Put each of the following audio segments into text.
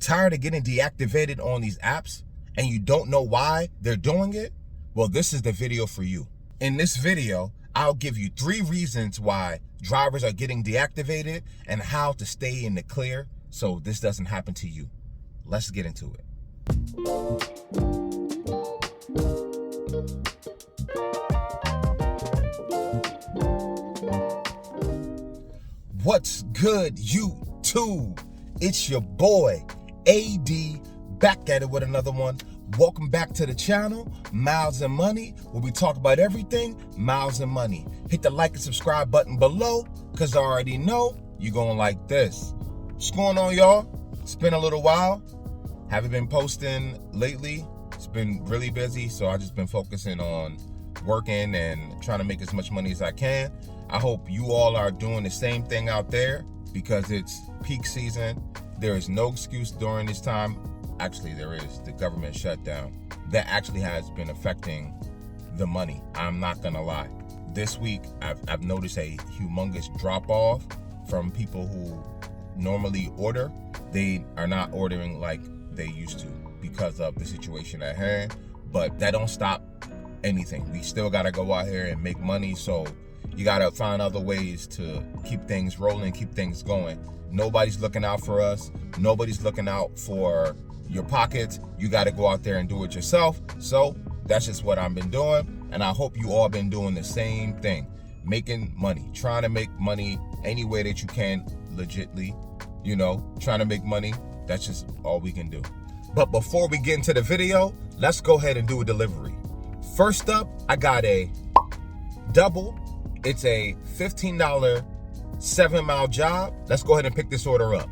Tired of getting deactivated on these apps and you don't know why they're doing it? Well, this is the video for you. In this video, I'll give you 3 reasons why drivers are getting deactivated and how to stay in the clear so this doesn't happen to you. Let's get into it. What's good, YouTube? It's your boy, AD, back at it with another one. Welcome back to the channel, Miles and Money, where we talk about everything miles and money. Hit the like and subscribe button below, because I already know you're going to like this. What's going on, y'all? It's been a little while. Haven't been posting lately. It's been really busy, so I've just been focusing on working and trying to make as much money as I can. I hope you all are doing the same thing out there because it's peak season. There is no excuse during this time. Actually, there is. The government shutdown. That actually has been affecting the money. I'm not gonna lie. This week, I've noticed a humongous drop off from people who normally order. They are not ordering like they used to because of the situation at hand. But that don't stop anything. We still gotta go out here and make money. So you gotta find other ways to keep things rolling, keep things going. Nobody's looking out for us. Nobody's looking out for your pockets. You gotta go out there and do it yourself. So that's just what I've been doing. And I hope you all been doing the same thing. Making money, trying to make money any way that you can legitly, trying to make money. That's just all we can do. But before we get into the video, let's go ahead and do a delivery. First up, I got a double. It's a $15 7-mile job. Let's go ahead and pick this order up.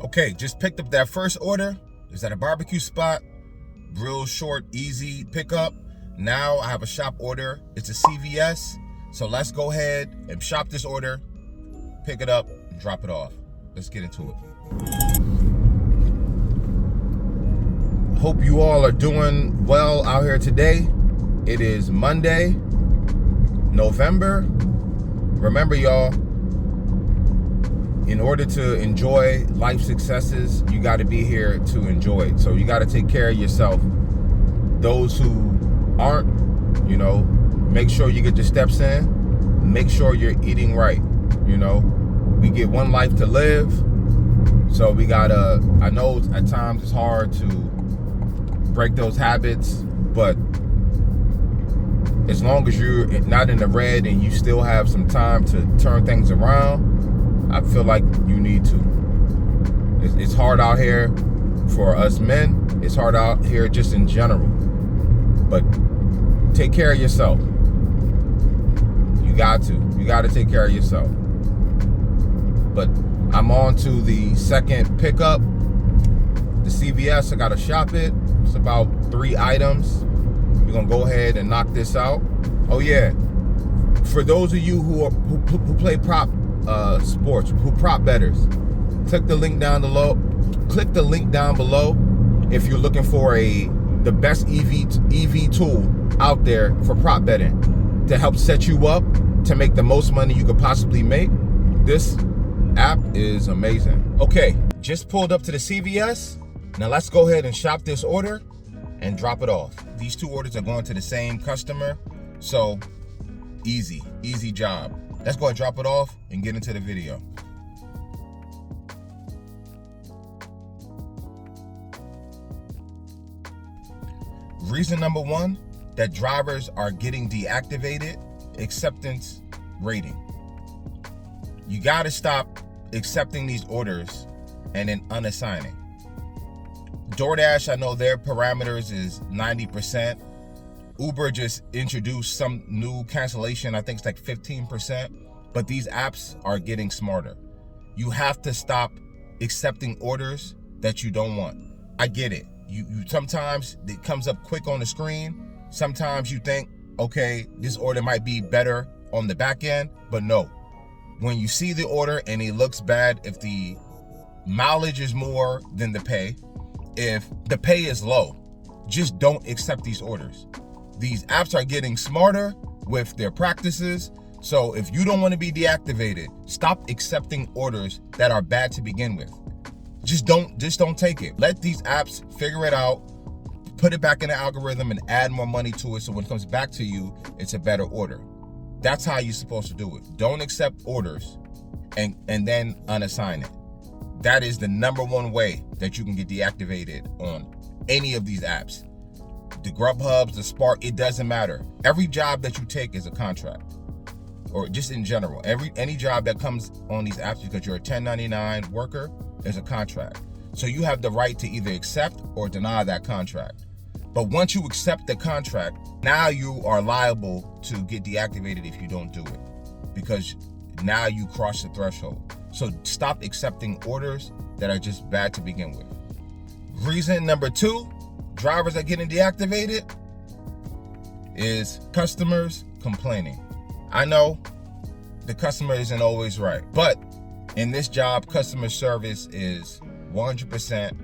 Okay, just picked up that first order. It's at a barbecue spot. Real short, easy pickup. Now I have a shop order. It's a CVS. So let's go ahead and shop this order, pick it up, and drop it off. Let's get into it. Hope you all are doing well out here today. It is Monday, November. Remember, y'all, in order to enjoy life successes, you got to be here to enjoy it. So you got to take care of yourself. Those who aren't, make sure you get your steps in. Make sure you're eating right. We get one life to live. So we gotta, I know at times it's hard to break those habits, but as long as you're not in the red and you still have some time to turn things around, I feel like you need to. It's hard out here for us men. It's hard out here just in general. But take care of yourself. You got to take care of yourself. But I'm on to the second pickup. The CVS, I gotta shop it. It's about 3 items. We're gonna go ahead and knock this out. Oh yeah, for those of you who play prop sports, who prop bettors, click the link down below. Click the link down below if you're looking for the best EV tool out there for prop betting to help set you up to make the most money you could possibly make. This app is amazing. Okay, just pulled up to the CVS. Now let's go ahead and shop this order and drop it off. These 2 orders are going to the same customer, so easy job. Let's go ahead and drop it off and get into the video. Reason number 1 that drivers are getting deactivated: acceptance rating. You gotta stop accepting these orders and then unassigning. DoorDash, I know their parameters is 90%. Uber just introduced some new cancellation. I think it's like 15%. But these apps are getting smarter. You have to stop accepting orders that you don't want. I get it. You sometimes it comes up quick on the screen. Sometimes you think, okay, this order might be better on the back end, but no. When you see the order and it looks bad, if the mileage is more than the pay, if the pay is low, just don't accept these orders. these apps are getting smarter with their practices. So if you don't want to be deactivated, stop accepting orders that are bad to begin with. Just don't take it. Let these apps figure it out, put it back in the algorithm and add more money to it, so when it comes back to you, it's a better order. That's how you're supposed to do it. Don't accept orders and then unassign it. That is the number one way that you can get deactivated on any of these apps. The Grubhubs, the Spark, it doesn't matter. Every job that you take is a contract, or just in general. Any job that comes on these apps because you're a 1099 worker is a contract. So you have the right to either accept or deny that contract. But once you accept the contract, now you are liable to get deactivated if you don't do it, because now you cross the threshold. So stop accepting orders that are just bad to begin with. Reason number 2, drivers are getting deactivated, is customers complaining. I know the customer isn't always right, but in this job, customer service is 100%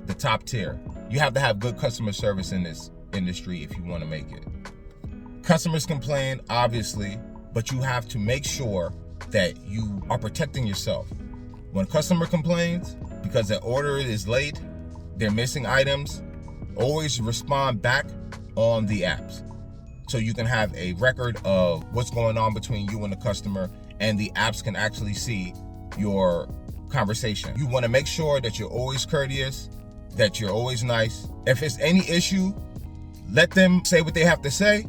the top tier. You have to have good customer service in this industry if you want to make it. Customers complain, obviously, but you have to make sure that you are protecting yourself. When a customer complains because their order is late, they're missing items, always respond back on the apps, so you can have a record of what's going on between you and the customer, and the apps can actually see your conversation. You want to make sure that you're always courteous, that you're always nice. If it's any issue, let them say what they have to say.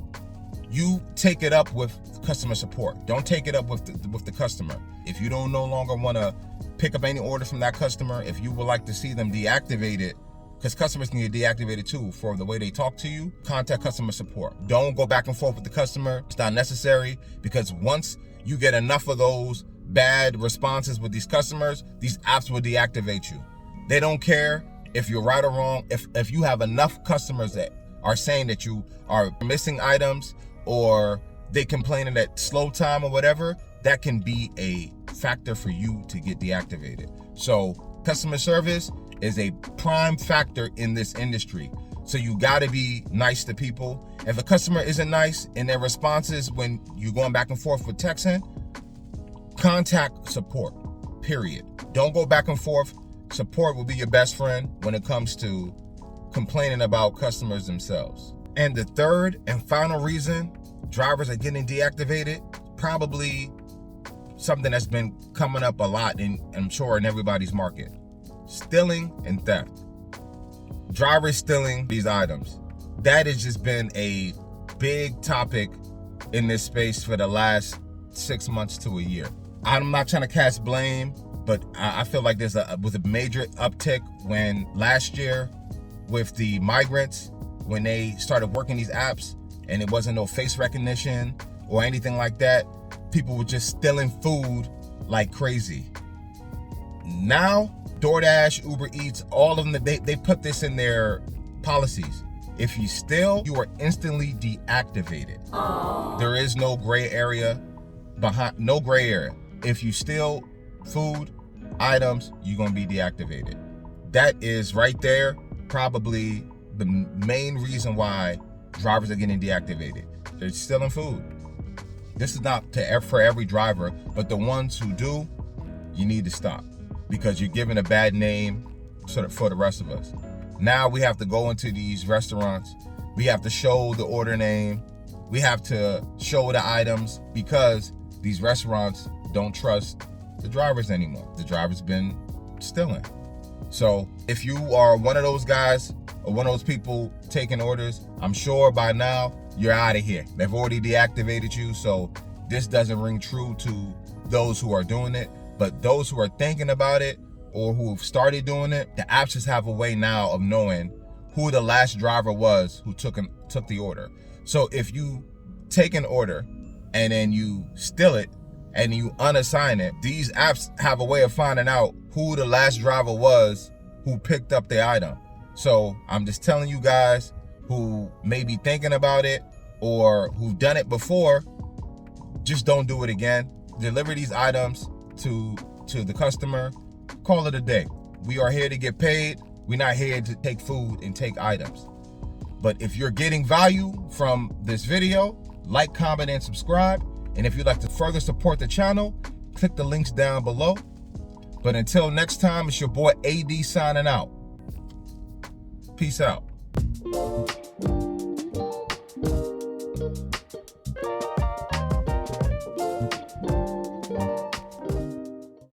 You take it up with customer support. Don't take it up with the customer. If you don't no longer want to pick up any orders from that customer, if you would like to see them deactivated, because customers can get deactivated too for the way they talk to you, contact customer support. Don't go back and forth with the customer. It's not necessary, because once you get enough of those bad responses with these customers, these apps will deactivate you. They don't care if you're right or wrong. If you have enough customers that are saying that you are missing items, or they complaining at slow time or whatever, that can be a factor for you to get deactivated. So customer service is a prime factor in this industry. So you gotta be nice to people. If a customer isn't nice in their responses when you're going back and forth with texting, contact support, period. Don't go back and forth. Support will be your best friend when it comes to complaining about customers themselves. And the third and final reason drivers are getting deactivated, probably something that's been coming up a lot, I'm sure, in everybody's market: stealing and theft. Drivers stealing these items. That has just been a big topic in this space for the last 6 months to a year. I'm not trying to cast blame, but I feel like was a major uptick when last year with the migrants, when they started working these apps and it wasn't no face recognition or anything like that. People were just stealing food like crazy. Now, DoorDash, Uber Eats, all of them, they put this in their policies. If you steal, you are instantly deactivated. There is no gray area no gray area. If you steal food items, you're gonna be deactivated. That is right there probably the main reason why drivers are getting deactivated. They're stealing food. This is not for every driver, but the ones who do, you need to stop, because you're giving a bad name for the rest of us. Now we have to go into these restaurants. We have to show the order name. We have to show the items, because these restaurants don't trust the drivers anymore. The drivers been stealing. So if you are one of those guys or one of those people taking orders, I'm sure by now you're out of here. They've already deactivated you, so this doesn't ring true to those who are doing it. But those who are thinking about it or who have started doing it, the apps just have a way now of knowing who the last driver was who took the order. So if you take an order and then you steal it and you unassign it, these apps have a way of finding out who the last driver was who picked up the item. So I'm just telling you guys who may be thinking about it or who've done it before, just don't do it again. Deliver these items to the customer. Call it a day. We are here to get paid. We're not here to take food and take items. But if you're getting value from this video, like, comment, and subscribe. And if you'd like to further support the channel, click the links down below. But until next time, it's your boy AD signing out. Peace out.